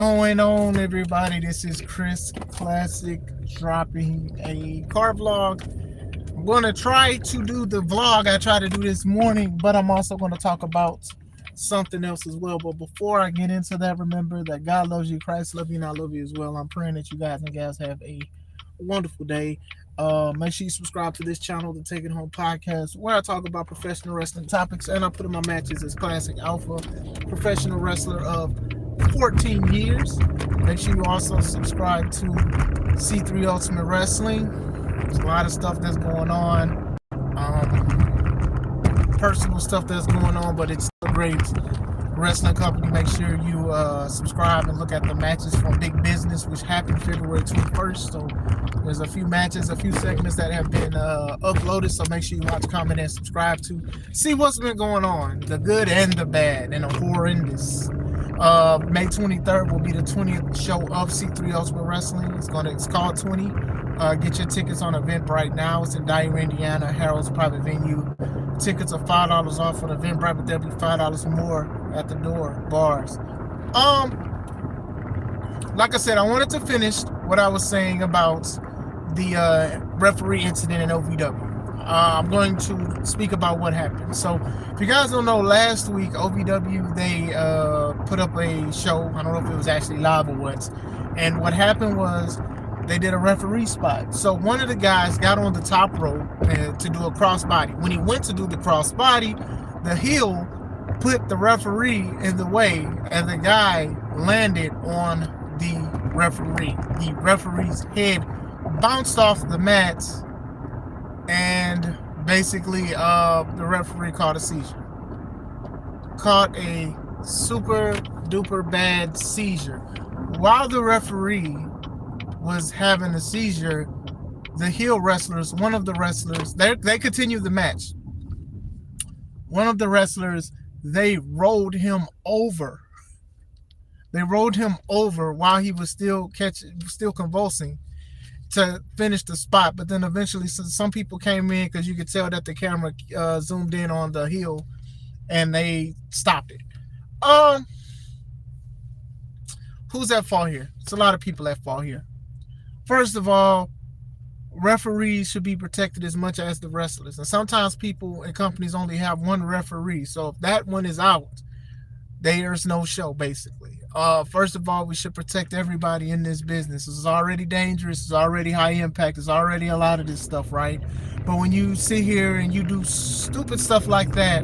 Going on, everybody? This is Chris Classic dropping a car vlog. I'm going to try to do the vlog I tried to do this morning, but I'm also going to talk about something else as well. But before I get into that, remember that God loves you, Christ loves you, and I love you as well. I'm praying that you guys and gals have a wonderful day. Make sure you subscribe to this channel, the Take It Home Podcast, where I talk about professional wrestling topics, and I put in my matches as Classic Alpha, professional wrestler of 14 years. Make sure you also subscribe to C3 Ultimate Wrestling. There's a lot of stuff that's going on, personal stuff that's going on, but it's a great wrestling company. Make sure you subscribe and look at the matches from Big Business, which happened February 21st. So there's a few matches, a few segments that have been uploaded. So make sure you watch, comment, and subscribe to see what's been going on, the good and the bad, and the horrendous. May 23rd will be the 20th show of C3 Ultimate Wrestling. It's called 20. Get your tickets on Eventbrite now. It's in Dyer, Indiana, Harold's private venue. Tickets are $5 off on Eventbrite, but there'll be $5 more at the door, bars. Like I said, I wanted to finish what I was saying about the referee incident in OVW. I'm going to speak about what happened. So, if you guys don't know, last week OVW they put up a show. I don't know if it was actually live or what. And what happened was they did a referee spot. So one of the guys got on the top rope to do a crossbody. When he went to do the crossbody, the heel put the referee in the way, and the guy landed on the referee. The referee's head bounced off the mat, and basically the referee caught a seizure. Caught a super duper bad seizure. While the referee was having a seizure, the heel wrestlers, one of the wrestlers, they continued the match. One of the wrestlers, they rolled him over. They rolled him over while he was still convulsing to finish the spot. But then eventually some people came in, because you could tell that the camera zoomed in on the heel, and they stopped it. Who's at fault here? It's a lot of people at fault here. First of all, referees should be protected as much as the wrestlers. And sometimes people and companies only have one referee. So if that one is out, there's no show, basically. First of all, we should protect everybody in this business. It's already dangerous. It's already high impact. It's already a lot of this stuff, right? But when you sit here and you do stupid stuff like that,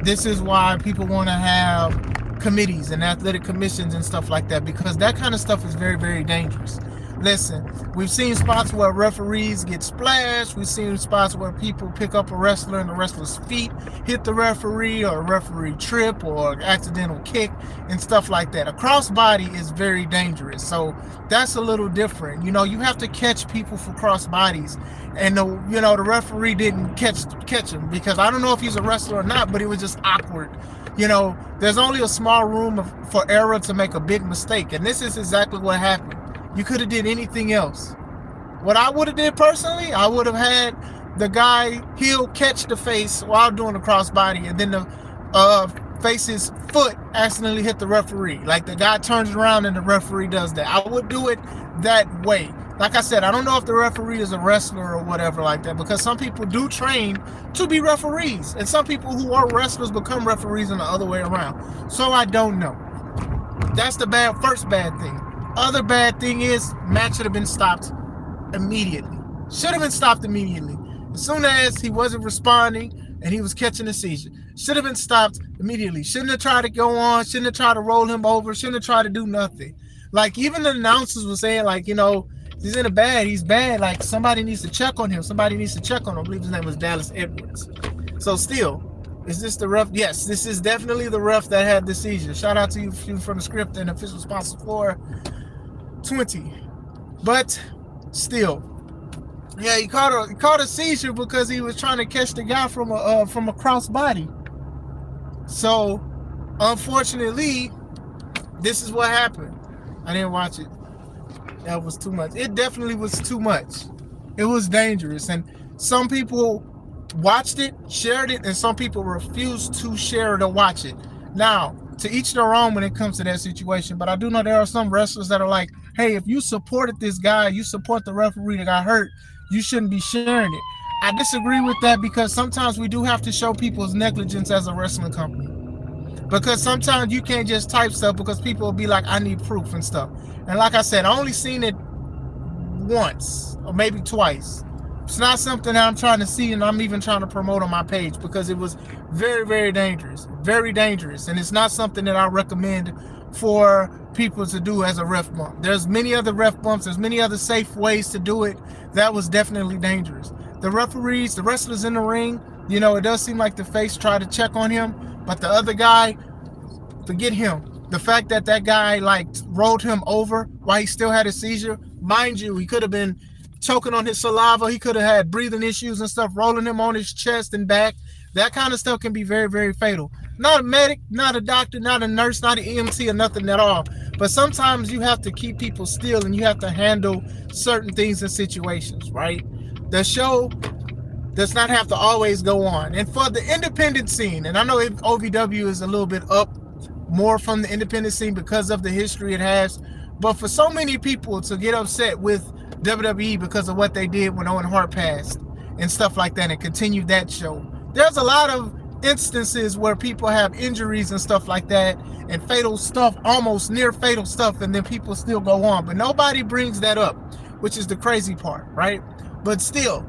this is why people want to have committees and athletic commissions and stuff like that, because that kind of stuff is very, very dangerous. Listen, we've seen spots where referees get splashed. We've seen spots where people pick up a wrestler and the wrestler's feet hit the referee, or a referee trip, or accidental kick and stuff like that. A crossbody is very dangerous. So that's a little different. You know, you have to catch people for crossbodies. And the referee didn't catch him, because I don't know if he's a wrestler or not, but it was just awkward. You know, there's only a small room for error to make a big mistake. And this is exactly what happened. You could have did anything else. What I would have did personally, I would have had the guy heel catch the face while doing the crossbody, and then the face's foot accidentally hit the referee. Like, the guy turns around and the referee does that. I would do it that way. Like I said, I don't know if the referee is a wrestler or whatever like that, because some people do train to be referees, and some people who are wrestlers become referees and the other way around. So I don't know. That's the first bad thing. Other bad thing is, match should have been stopped immediately. Should have been stopped immediately. As soon as he wasn't responding and he was catching a seizure, should have been stopped immediately. Shouldn't have tried to go on. Shouldn't have tried to roll him over. Shouldn't have tried to do nothing. Like, even the announcers were saying, like, you know, he's in a bad. He's bad. Like, somebody needs to check on him. Somebody needs to check on him. I believe his name was Dallas Edwards. So still, is this the ref? Yes, this is definitely the ref that had the seizure. Shout out to you from the script and official sponsor for 20. But still, yeah, he caught a seizure because he was trying to catch the guy from a crossbody. So unfortunately, this is what happened. I didn't watch it. That was too much. It definitely was too much. It was dangerous, and some people watched it, shared it, and some people refused to share it or watch it. Now, to each their own when it comes to that situation. But I do know there are some wrestlers that are like, hey, if you supported this guy, you support the referee that got hurt, you shouldn't be sharing it. I disagree with that because sometimes we do have to show people's negligence as a wrestling company. Because sometimes you can't just type stuff because people will be like, I need proof and stuff. And like I said, I only seen it once or maybe twice. It's not something that I'm trying to see and I'm even trying to promote on my page because it was very, very dangerous. Very dangerous. And it's not something that I recommend for people to do as a ref bump. There's many other ref bumps. There's many other safe ways to do it. That was definitely dangerous. The referees, the wrestlers in the ring, you know, it does seem like the face tried to check on him, but the other guy, forget him. The fact that that guy like rolled him over while he still had a seizure, mind you, he could have been choking on his saliva. He could have had breathing issues and stuff, rolling him on his chest and back. That kind of stuff can be very, very fatal. Not a medic, not a doctor, not a nurse, not an EMT or nothing at all. But sometimes you have to keep people still and you have to handle certain things and situations, right? The show does not have to always go on. And for the independent scene, and I know OVW is a little bit up more from the independent scene because of the history it has, but for so many people to get upset with WWE because of what they did when Owen Hart passed and stuff like that and continue that show, there's a lot of instances where people have injuries and stuff like that and fatal stuff, almost near fatal stuff, and then people still go on, but nobody brings that up, which is the crazy part, right? But still,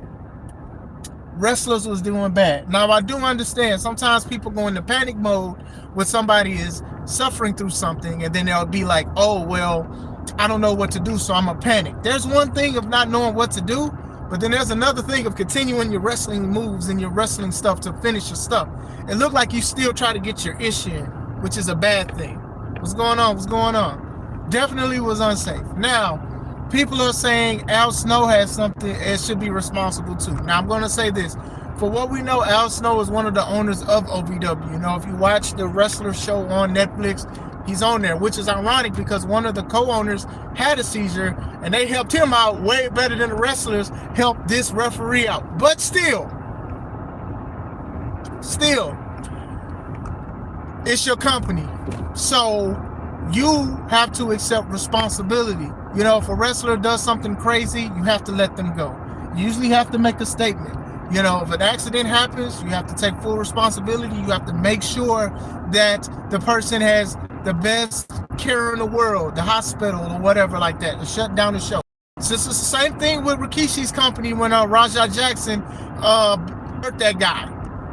wrestlers was doing bad. Now I do understand sometimes people go into panic mode when somebody is suffering through something and then they'll be like, oh well, I don't know what to do, so I'm a panic. There's one thing of not knowing what to do, but then there's another thing of continuing your wrestling moves and your wrestling stuff to finish your stuff. It looked like you still try to get your ish in, which is a bad thing. What's going on? What's going on? Definitely was unsafe. Now, people are saying Al Snow has something and should be responsible too. Now, I'm going to say this. For what we know, Al Snow is one of the owners of OVW. You know, if you watch the wrestler show on Netflix, he's on there, which is ironic because one of the co-owners had a seizure and they helped him out way better than the wrestlers helped this referee out. But still, it's your company. So you have to accept responsibility. You know, if a wrestler does something crazy, you have to let them go. You usually have to make a statement. You know, if an accident happens, you have to take full responsibility. You have to make sure that the person has the best care in the world, the hospital or whatever like that, to shut down the show. So it's the same thing with Rikishi's company when Rajah Jackson hurt that guy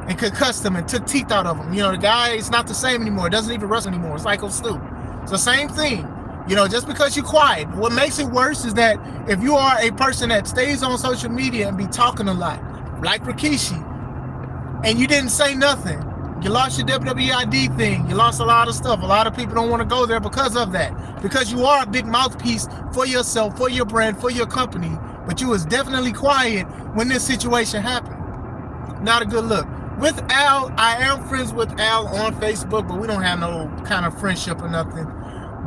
and concussed him and took teeth out of him. You know, the guy is not the same anymore. Doesn't even wrestle anymore. It's like Stu. It's the same thing. You know, just because you're quiet. What makes it worse is that if you are a person that stays on social media and be talking a lot, like Rikishi, and you didn't say nothing, you lost your WWID thing, you lost a lot of stuff. A lot of people don't want to go there because of that. Because you are a big mouthpiece for yourself, for your brand, for your company. But you was definitely quiet when this situation happened. Not a good look. With Al, I am friends with Al on Facebook, but we don't have no kind of friendship or nothing.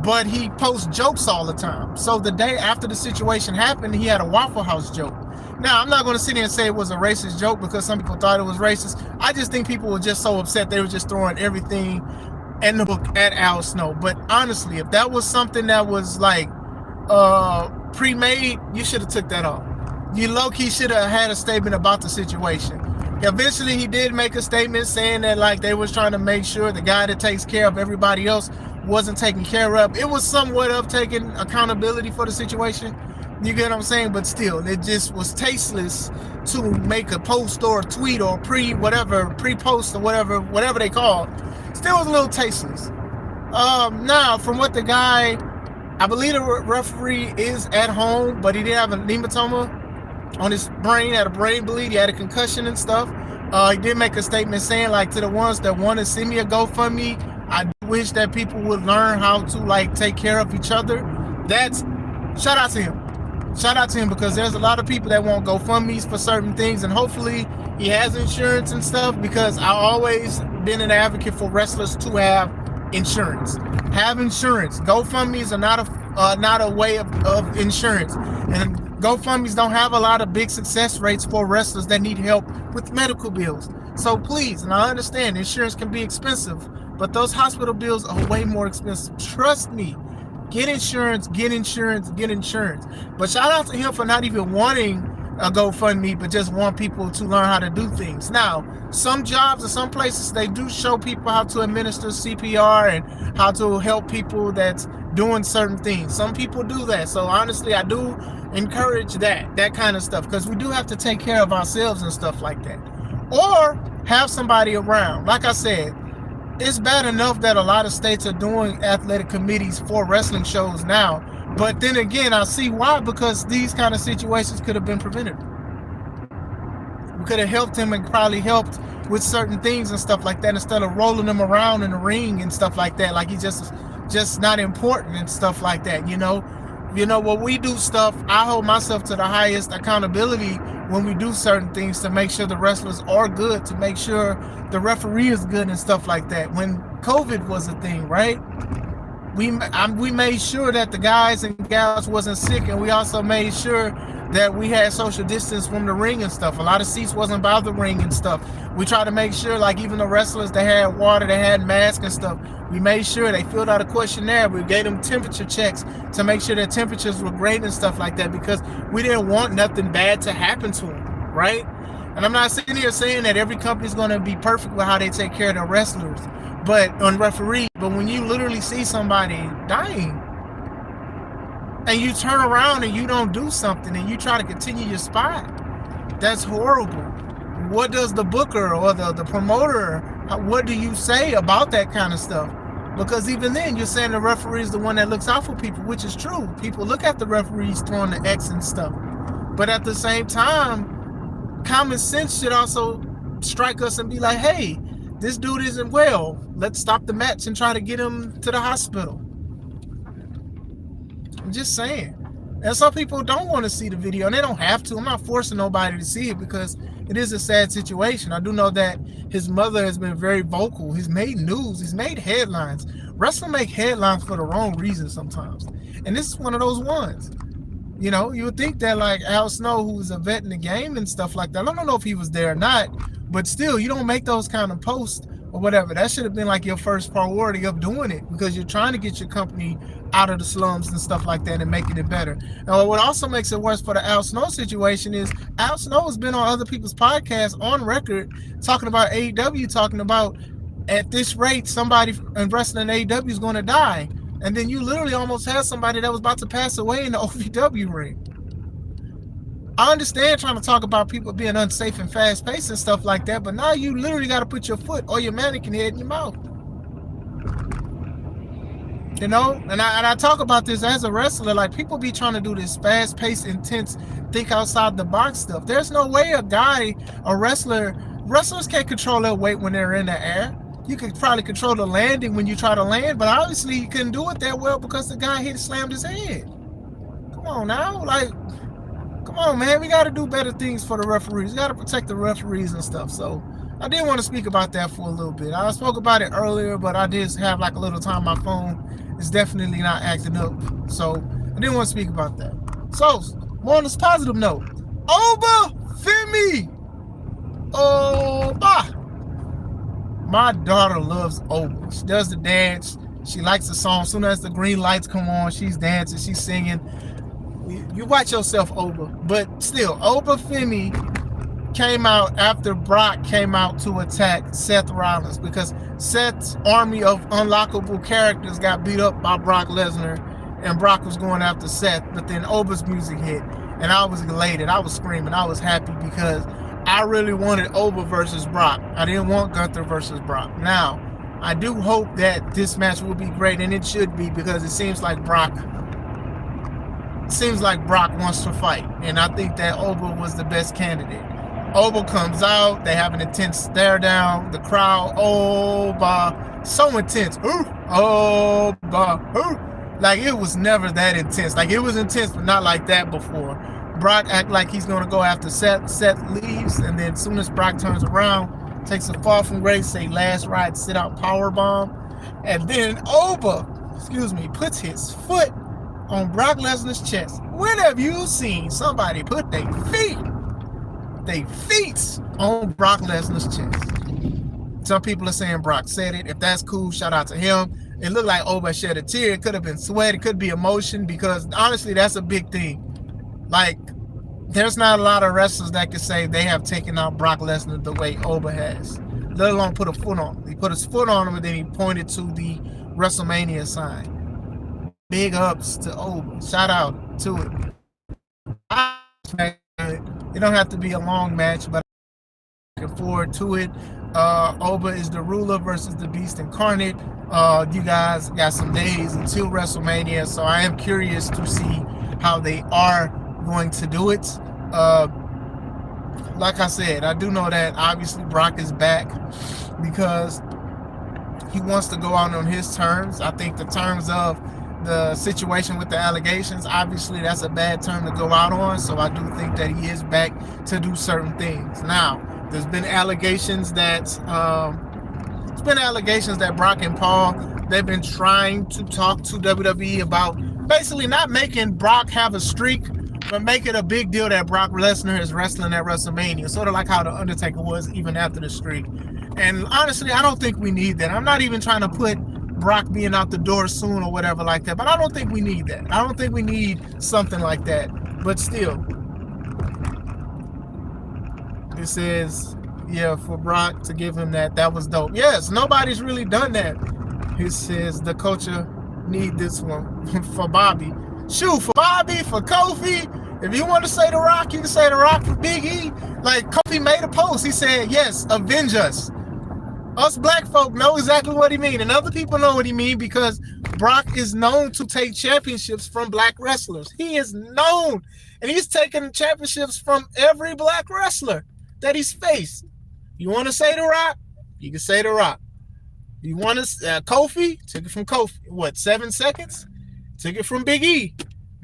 But he posts jokes all the time. So the day after the situation happened, he had a Waffle House joke. Now, I'm not going to sit here and say it was a racist joke because some people thought it was racist. I just think people were just so upset they were just throwing everything in the book at Al Snow. But honestly, if that was something that was like pre-made, you should have took that off. You low-key should have had a statement about the situation. Eventually, he did make a statement saying that like they was trying to make sure the guy that takes care of everybody else wasn't taken care of. It was somewhat of taking accountability for the situation. You get what I'm saying? But still, it just was tasteless to make a post or a tweet or pre-post or whatever they call it. Still was a little tasteless. Now, from what the guy, I believe the referee is at home, but he did have a hematoma on his brain, had a brain bleed, he had a concussion and stuff. He did make a statement saying like to the ones that want to send me a GoFundMe, I wish that people would learn how to like take care of each other. That's shout out to him. Shout out to him because there's a lot of people that want GoFundMes for certain things, and hopefully he has insurance and stuff because I've always been an advocate for wrestlers to have insurance. Have insurance. GoFundMes are not a way of insurance, and GoFundMes don't have a lot of big success rates for wrestlers that need help with medical bills. So please, and I understand insurance can be expensive, But those hospital bills are way more expensive. Trust me. Get insurance, get insurance, get insurance. But shout out to him for not even wanting a GoFundMe, but just want people to learn how to do things. Now, some jobs or some places, they do show people how to administer CPR and how to help people that's doing certain things. Some people do that. So honestly, I do encourage that kind of stuff, because we do have to take care of ourselves and stuff like that. Or have somebody around. Like I said, it's bad enough that a lot of states are doing athletic committees for wrestling shows now. But then again, I see why, because these kind of situations could have been prevented. We could have helped him and probably helped with certain things and stuff like that, instead of rolling him around in the ring and stuff like that, like he's just not important and stuff like that. You know, when we do stuff, I hold myself to the highest accountability when we do certain things, to make sure the wrestlers are good, to make sure the referee is good and stuff like that. When COVID was a thing, right? We made sure that the guys and gals wasn't sick, and we also made sure that we had social distance from the ring and stuff. A lot of seats wasn't by the ring and stuff. We tried to make sure, like, even the wrestlers, they had water, they had masks and stuff. We made sure they filled out a questionnaire. We gave them temperature checks to make sure their temperatures were great and stuff like that, because we didn't want nothing bad to happen to them, right? And I'm not sitting here saying that every company's going to be perfect with how they take care of their wrestlers, but on referee. But when you literally see somebody dying, and you turn around and you don't do something, and you try to continue your spot, that's horrible. What does the booker or the promoter, what do you say about that kind of stuff? Because even then, you're saying the referee is the one that looks out for people, which is true. People look at the referees throwing the X and stuff. But at the same time, common sense should also strike us and be like, hey, this dude isn't well. Let's stop the match and try to get him to the hospital. I'm just saying. And some people don't want to see the video, and they don't have to. I'm not forcing nobody to see it, because it is a sad situation. I do know that his mother has been very vocal. He's made news. He's made headlines. Wrestling make headlines for the wrong reasons sometimes. And this is one of those ones. You know, you would think that, like, Al Snow, who was a vet in the game and stuff like that, I don't know if he was there or not, but still, you don't make those kind of posts or whatever. That should have been like your first priority of doing it, because you're trying to get your company out of the slums and stuff like that and making it better. And what also makes it worse for the Al Snow situation is Al Snow has been on other people's podcasts on record talking about AEW, talking about, at this rate, somebody in wrestling AEW is going to die. And then you literally almost had somebody that was about to pass away in the OVW ring. I understand trying to talk about people being unsafe and fast-paced and stuff like that, but now you literally got to put your foot or your mannequin head in your mouth. You know, and I talk about this as a wrestler. Like, people be trying to do this fast-paced, intense, think outside the box stuff. There's no way wrestlers can't control their weight when they're in the air. You could probably control the landing when you try to land, but obviously you couldn't do it that well because the guy slammed his head. Come on now, like, come on, man. We got to do better things for the referees. We got to protect the referees and stuff. So I did want to speak about that for a little bit. I spoke about it earlier, but I did have like a little time. My phone is definitely not acting up. So I didn't want to speak about that. So more on this positive note, Oba Femi. Oba. My daughter loves Oba. She does the dance. She likes the song. As soon as the green lights come on, she's dancing, she's singing. You watch yourself, Oba. But still, Oba Femi came out after Brock came out to attack Seth Rollins, because Seth's army of unlockable characters got beat up by Brock Lesnar, and Brock was going after Seth. But then Oba's music hit, and I was elated. I was screaming. I was happy, because I really wanted Oba versus Brock. I didn't want Gunther versus Brock. Now, I do hope that this match will be great, and it should be, because it seems like Brock wants to fight, and I think that Oba was the best candidate. Oba comes out, they have an intense stare down, the crowd, Oba, so intense, ooh, Oba, ooh. Like, it was never that intense. Like, it was intense, but not like that before. Brock act like he's going to go after Seth. Seth leaves, and then as soon as Brock turns around, takes a fall from grace, say last ride, sit out powerbomb, and then Oba, puts his foot on Brock Lesnar's chest. When have you seen somebody put their feet on Brock Lesnar's chest? Some people are saying Brock said it. If that's cool, shout out to him. It looked like Oba shed a tear. It could have been sweat. It could be emotion, because honestly, that's a big thing. Like, there's not a lot of wrestlers that can say they have taken out Brock Lesnar the way Oba has, let alone put a foot on him. He put his foot on him, and then he pointed to the WrestleMania sign. Big ups to Oba. Shout out to it. It don't have to be a long match, but I'm looking forward to it. Oba is the ruler versus the Beast Incarnate. You guys got some days until WrestleMania, so I am curious to see how they are going to do it. Like I said, I do know that obviously Brock is back because he wants to go out on his terms. I think the terms of the situation with the allegations, obviously that's a bad term to go out on, so I do think that he is back to do certain things. Now, there's been allegations that Brock and Paul, they've been trying to talk to WWE about basically not making Brock have a streak, but make it a big deal that Brock Lesnar is wrestling at WrestleMania, sort of like how The Undertaker was even after the streak. And honestly, I don't think we need that. I'm not even trying to put Brock being out the door soon or whatever like that, but I don't think we need that. I don't think we need something like that. But still, it says, yeah, for Brock to give him that was dope. Yes, nobody's really done that. It says the culture need this one for Bobby. Shoot, for Bobby, for Kofi. If you want to say The Rock, you can say The Rock for Big E. Like, Kofi made a post. He said, yes, avenge us. Us black folk know exactly what he mean, and other people know what he mean, because Brock is known to take championships from black wrestlers. He is known, and he's taken championships from every black wrestler that he's faced. You want to say The Rock? You can say The Rock. You want to Kofi? Took it from Kofi. What, 7 seconds? Took it from Big E.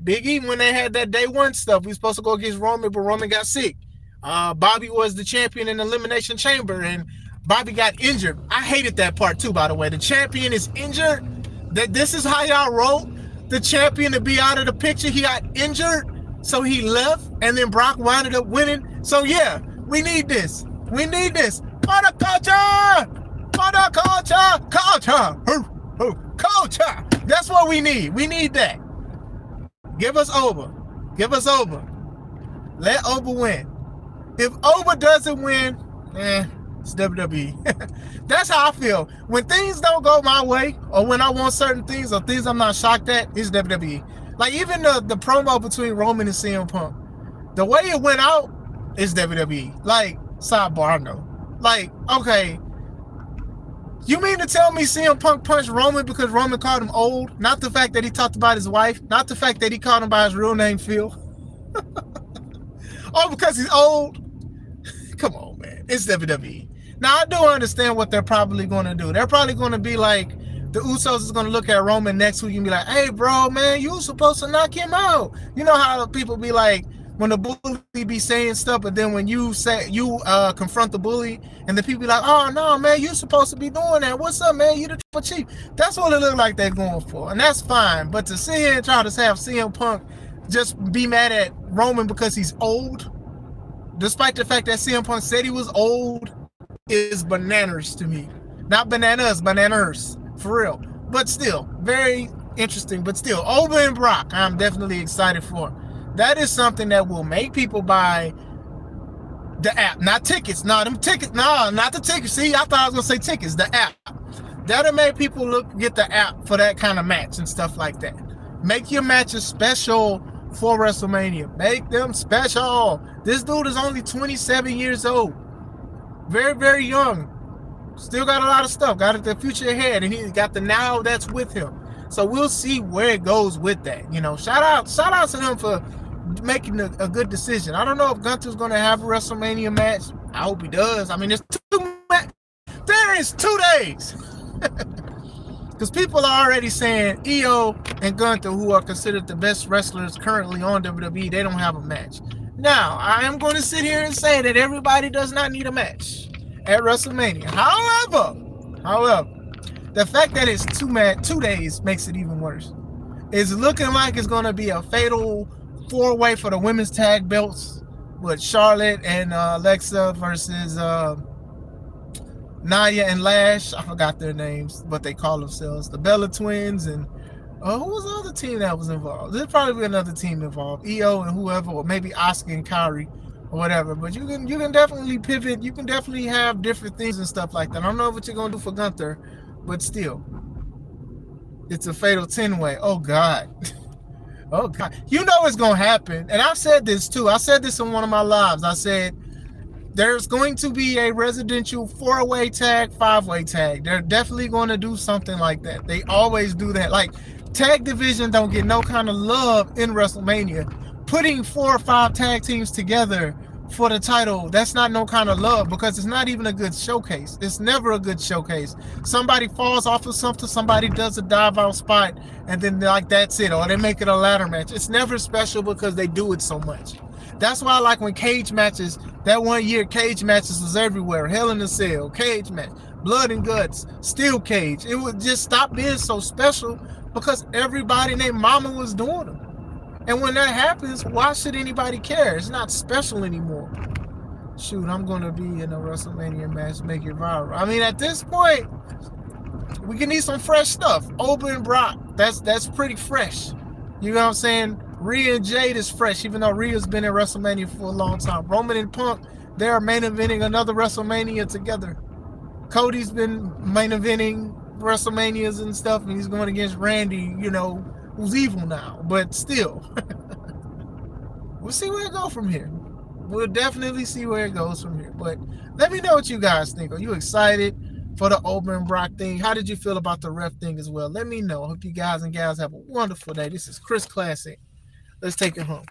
Big E, when they had that day one stuff, we were supposed to go against Roman, but Roman got sick. Bobby was the champion in the Elimination Chamber, and Bobby got injured. I hated that part too, by the way. The champion is injured. This is how y'all wrote the champion to be out of the picture. He got injured, so he left, and then Brock wound up winning. So yeah, we need this. We need this. For the culture! For the culture! Culture! That's what we need. We need that. Give us Oba. Give us Oba. Let Oba win. If Oba doesn't win, it's WWE. That's how I feel. When things don't go my way, or when I want certain things, or things I'm not shocked at, it's WWE. Like, even the promo between Roman and CM Punk, the way it went out is WWE. Like, sidebar, I know. Like, okay, you mean to tell me CM Punk punched Roman because Roman called him old? Not the fact that he talked about his wife, not the fact that he called him by his real name, Phil. Oh, because he's old? Come on, man. It's WWE. Now, I do understand what they're probably going to do. They're probably going to be like, the Usos is going to look at Roman next week and be like, hey, bro, man, you were supposed to knock him out. You know how people be like, when the bully be saying stuff, but then when you say confront the bully, and the people be like, oh no, man, you supposed to be doing that. What's up, man? You the Tribal Chief. That's what it look like they're going for, and that's fine. But to sit here and try to have CM Punk just be mad at Roman because he's old, despite the fact that CM Punk said he was old, is bananas to me. Not bananas, bananas, for real. But still, very interesting. But still, Oba and Brock, I'm definitely excited for. That is something that will make people buy the app, not tickets. No, them tickets. No, not the tickets. See, I thought I was gonna say tickets. The app. That'll make people get the app for that kind of match and stuff like that. Make your matches special for WrestleMania. Make them special. This dude is only 27 years old. Very, very young. Still got a lot of stuff. Got the future ahead, and he got the now that's with him. So we'll see where it goes with that. You know, shout out to him for making a good decision. I don't know if Gunther's going to have a WrestleMania match. I hope he does. I mean, there is 2 days. Because people are already saying Io and Gunther, who are considered the best wrestlers currently on WWE, they don't have a match. Now, I am going to sit here and say that everybody does not need a match at WrestleMania. However, the fact that it's 2 days makes it even worse. It's looking like it's going to be a fatal 4-way for the women's tag belts with Charlotte and Alexa versus Naya and Lash. I forgot their names, but they call themselves the Bella Twins. And who was the other team that was involved? There'll probably be another team involved, EO and whoever, or maybe Oscar and Kyrie or whatever. But you can definitely pivot. You can definitely have different things and stuff like that. I don't know what you're gonna do for Gunther, but still, it's a fatal 10-way. Oh God. Oh God. You know it's gonna happen. And I've said this too. I said this in one of my lives. I said there's going to be a residential 4-way tag, 5-way tag. They're definitely going to do something like that. They always do that. Like, tag division don't get no kind of love in WrestleMania. Putting 4 or 5 tag teams together for the title, that's not no kind of love, because it's not even a good showcase. It's never a good showcase. Somebody falls off of something, somebody does a dive out spot, and then like that's it, or they make it a ladder match. It's never special because they do it so much. That's why I like when cage matches, that one year cage matches was everywhere. Hell in a Cell, cage match, Blood and Guts, Steel Cage. It would just stop being so special because everybody and their mama was doing them. And when that happens, why should anybody care? It's not special anymore. Shoot, I'm going to be in a WrestleMania match, make it viral. I mean, at this point, we can need some fresh stuff. Oba and Brock, that's pretty fresh. You know what I'm saying? Rhea and Jade is fresh, even though Rhea's been in WrestleMania for a long time. Roman and Punk, they're main eventing another WrestleMania together. Cody's been main eventing WrestleManias and stuff, and he's going against Randy, you know, who's evil now. But still, we'll see where it goes from here. We'll definitely see where it goes from here. But let me know what you guys think. Are you excited for the Oba and Brock thing? How did you feel about the ref thing as well? Let me know. Hope you guys and gals have a wonderful day. This is Chris Classic. Let's take it home.